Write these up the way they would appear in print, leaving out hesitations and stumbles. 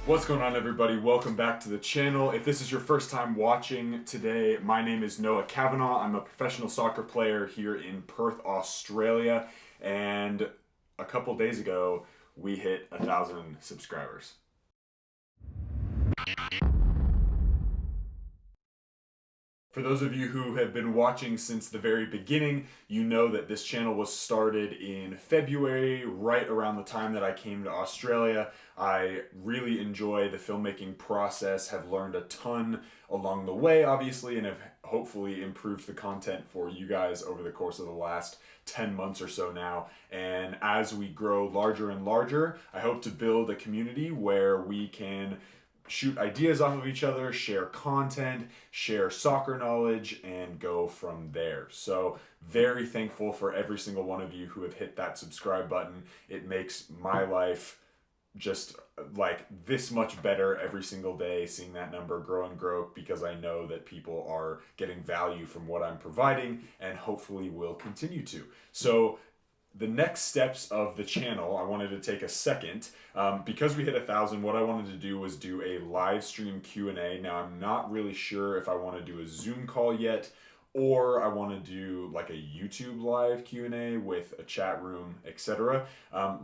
What's going on, everybody? Welcome back to the channel. If this is your first time watching today, my name is Noah Cavanaugh. I'm a professional soccer player here in Perth, Australia, and a couple days ago we hit 1,000 subscribers. For those of you who have been watching since the very beginning, you know that this channel was started in February, right around the time that I came to Australia. I really enjoy the filmmaking process, have learned a ton along the way, obviously, and have hopefully improved the content for you guys over the course of the last 10 months or so now. And as we grow larger and larger, I hope to build a community where we can shoot ideas off of each other, share content, share soccer knowledge, and go from there. So very thankful for every single one of you who have hit that subscribe button. It makes my life just like this much better every single day, seeing that number grow and grow, because I know that people are getting value from what I'm providing and hopefully will continue to. So the next steps of the channel, I wanted to take a second, because we hit 1,000, what I wanted to do was do a live stream Q&A. Now, I'm not really sure if I want to do a Zoom call yet, or I want to do like a YouTube live Q&A with a chat room, etc.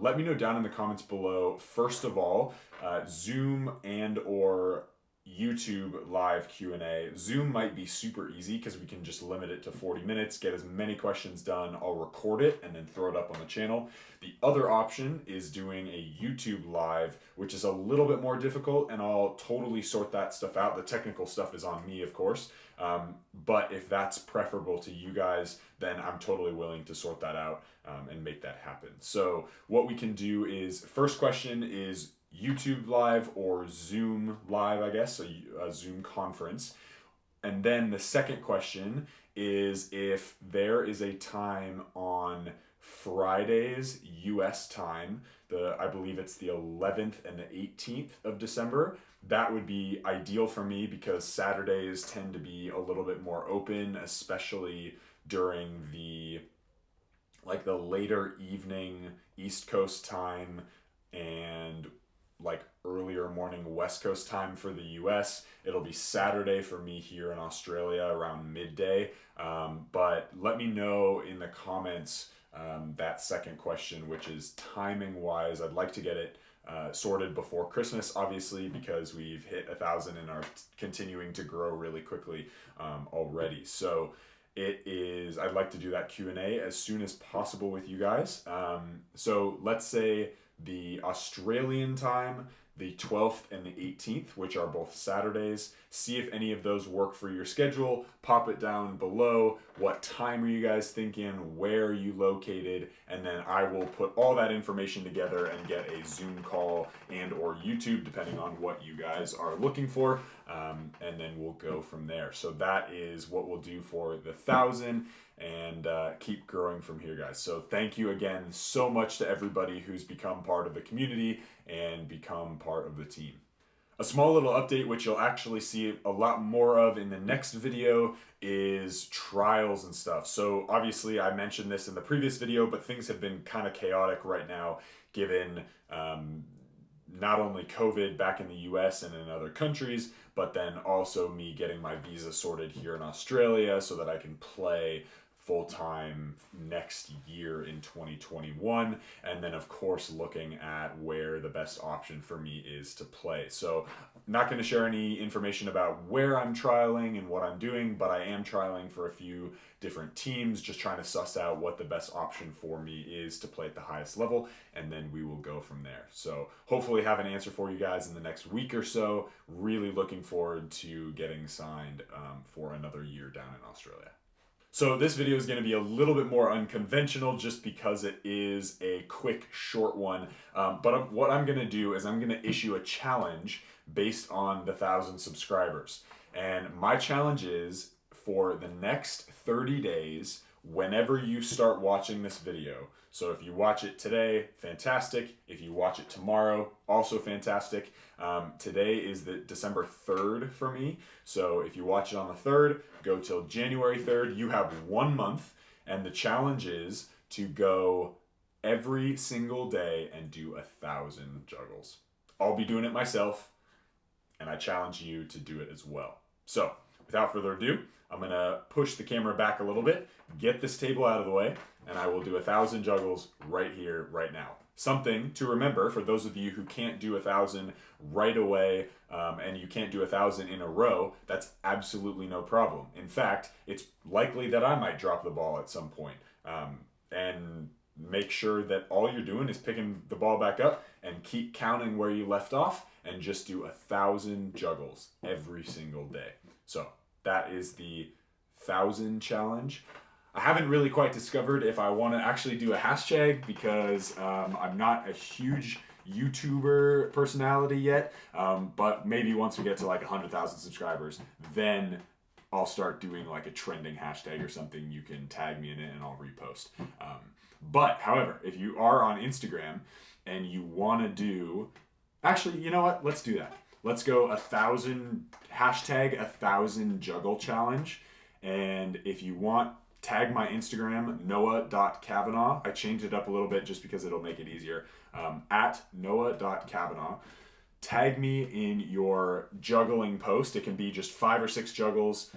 Let me know down in the comments below. First of all, Zoom and or YouTube live Q&A. Zoom might be super easy because we can just limit it to 40 minutes, get as many questions done. I'll record it and then throw it up on the channel. The other option is doing a YouTube live, which is a little bit more difficult, and I'll totally sort that stuff out. The technical stuff is on me, of course. But if that's preferable to you guys, then I'm totally willing to sort that out and make that happen. So what we can do is, first question is YouTube live or Zoom live, I guess, a Zoom conference. And then the second question is if there is a time on Fridays, US time, I believe it's the 11th and the 18th of December. That would be ideal for me because Saturdays tend to be a little bit more open, especially during the later evening East Coast time and like earlier morning West Coast time for the US. It'll be Saturday for me here in Australia around midday. But let me know in the comments that second question, which is timing wise. I'd like to get it sorted before Christmas, obviously, because we've hit 1,000 and are continuing to grow really quickly already. So I'd like to do that Q&A as soon as possible with you guys. So let's say the Australian time, the 12th and the 18th, which are both Saturdays. See if any of those work for your schedule. Pop it down below. What time are you guys thinking? Where are you located? And then I will put all that information together and get a Zoom call and or YouTube, depending on what you guys are looking for. And then we'll go from there. So that is what we'll do for the 1,000 and keep growing from here, guys. So thank you again so much to everybody who's become part of the community and become part of the team. A small little update, which you'll actually see a lot more of in the next video, is trials and stuff. So obviously I mentioned this in the previous video, but things have been kind of chaotic right now, given not only COVID back in the US and in other countries, but then also me getting my visa sorted here in Australia so that I can play full-time next year in 2021, and then of course looking at where the best option for me is to play. So I'm not going to share any information about where I'm trialing and what I'm doing, but I am trialing for a few different teams, just trying to suss out what the best option for me is to play at the highest level, and then we will go from there. So hopefully have an answer for you guys in the next week or so. Really looking forward to getting signed for another year down in Australia. So this video is going to be a little bit more unconventional just because it is a quick, short one. But what I'm going to do is I'm going to issue a challenge based on the 1,000 subscribers. And my challenge is for the next 30 days, whenever you start watching this video. So if you watch it today, fantastic. If you watch it tomorrow, also fantastic. Today is the December 3rd for me. So if you watch it on the 3rd, go till January 3rd. You have 1 month, and the challenge is to go every single day and do 1,000 juggles. I'll be doing it myself, and I challenge you to do it as well. So, without further ado, I'm gonna push the camera back a little bit, get this table out of the way, and I will do 1,000 juggles right here, right now. Something to remember for those of you who can't do 1,000 right away, and you can't do 1,000 in a row, that's absolutely no problem. In fact, it's likely that I might drop the ball at some point. And make sure that all you're doing is picking the ball back up and keep counting where you left off, and just do 1,000 juggles every single day. So that is the 1,000 challenge. I haven't really quite discovered if I want to actually do a hashtag, because I'm not a huge YouTuber personality yet, but maybe once we get to like 100,000 subscribers, then I'll start doing like a trending hashtag or something. You can tag me in it and I'll repost. But however, if you are on Instagram and you want to do, actually, you know what? Let's do that. Let's go 1,000, hashtag 1,000 juggle challenge. And if you want, tag my Instagram, noah.cavanaugh. I changed it up a little bit just because it'll make it easier. At noah.cavanaugh. Tag me in your juggling post. It can be just 5 or 6 juggles.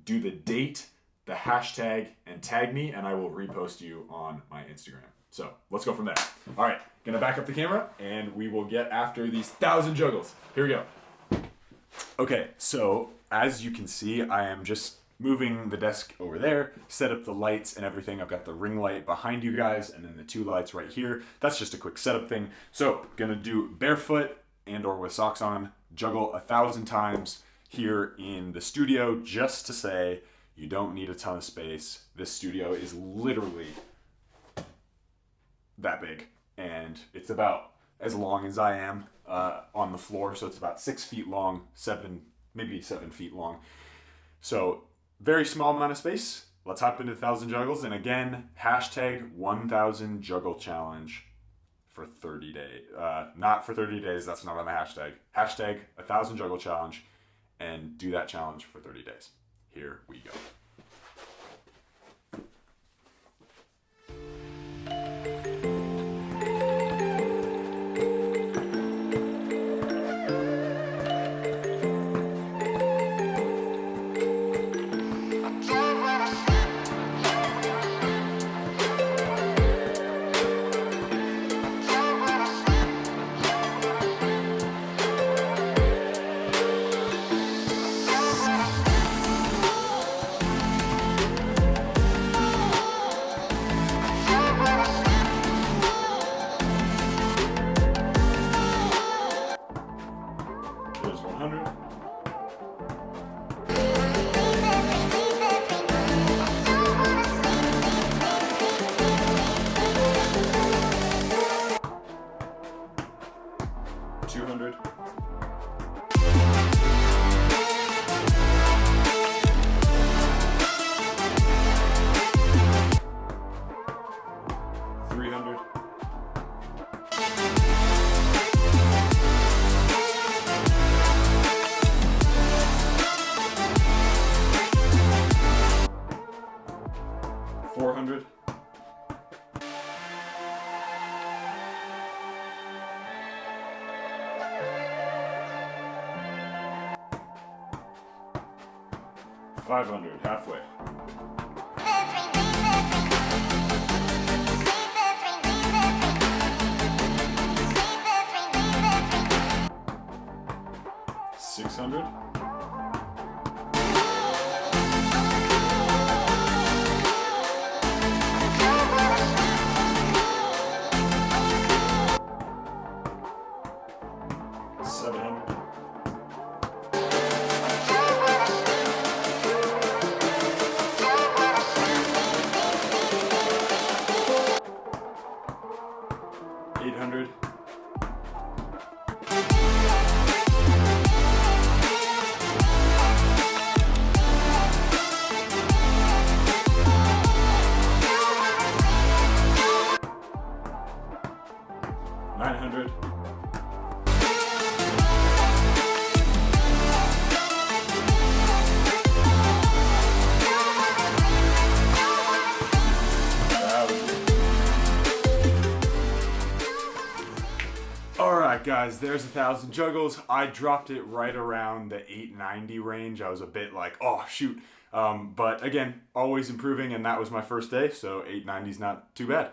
Do the date, the hashtag, and tag me, and I will repost you on my Instagram. So let's go from there. All right, gonna back up the camera, and we will get after these 1,000 juggles. Here we go. Okay, so as you can see, I am just moving the desk over there, set up the lights and everything. I've got the ring light behind you guys, and then the 2 lights right here. That's just a quick setup thing. So gonna do barefoot and or with socks on, juggle 1,000 times here in the studio, just to say you don't need a ton of space. This studio is literally that big, and it's about as long as I am on the floor, so it's about 6 feet long, maybe 7 feet long. So very small amount of space. Let's hop into 1,000 juggles, and again, hashtag 1,000 juggle challenge for 30 days. Not for 30 days, that's not on the hashtag. Hashtag 1,000 juggle challenge, and do that challenge for 30 days. Here we go. There's 100. 200. 300. 400. 500, halfway. 600. 700. 800. 900. guys, there's 1,000 juggles. I dropped it right around the 890 range. I was a bit like, oh shoot. But again, always improving, and that was my first day, so 890 is not too bad.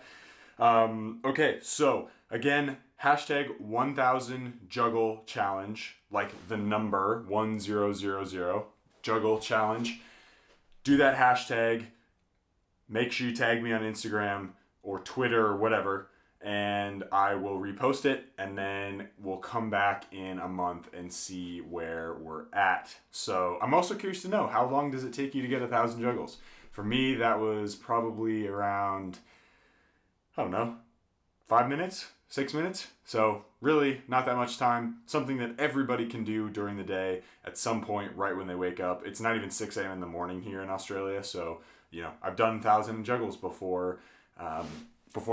Okay, so again, hashtag 1000 juggle challenge, like the number 1000 juggle challenge. Do that hashtag. Make sure you tag me on Instagram or Twitter or whatever, and I will repost it, and then we'll come back in a month and see where we're at. So I'm also curious to know, how long does it take you to get 1,000 juggles? For me, that was probably around, I don't know, 5 minutes, 6 minutes. So really not that much time. Something that everybody can do during the day at some point right when they wake up. It's not even 6 a.m. in the morning here in Australia. So, you know, I've done 1,000 juggles before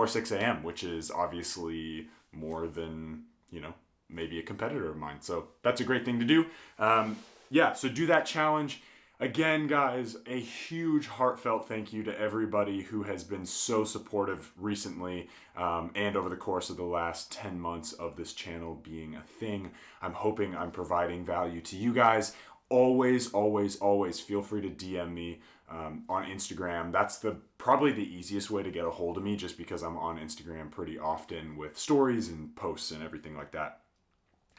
6 a.m., which is obviously more than, you know, maybe a competitor of mine. So that's a great thing to do. So do that challenge. Again, guys, a huge heartfelt thank you to everybody who has been so supportive recently and over the course of the last 10 months of this channel being a thing. I'm hoping I'm providing value to you guys. Always feel free to DM me on Instagram. That's probably the easiest way to get a hold of me, just because I'm on Instagram pretty often with stories and posts and everything like that.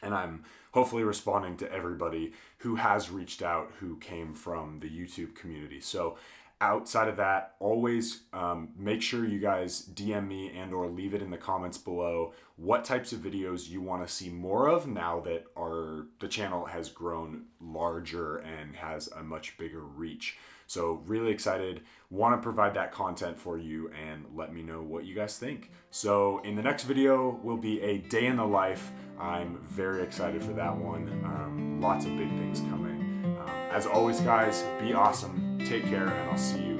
And I'm hopefully responding to everybody who has reached out who came from the YouTube community. So outside of that, always make sure you guys DM me and or leave it in the comments below what types of videos you want to see more of now that the channel has grown larger and has a much bigger reach. So really excited, want to provide that content for you, and let me know what you guys think. So in the next video will be a day in the life. I'm very excited for that one. Lots of big things coming. As always, guys, be awesome, take care, and I'll see you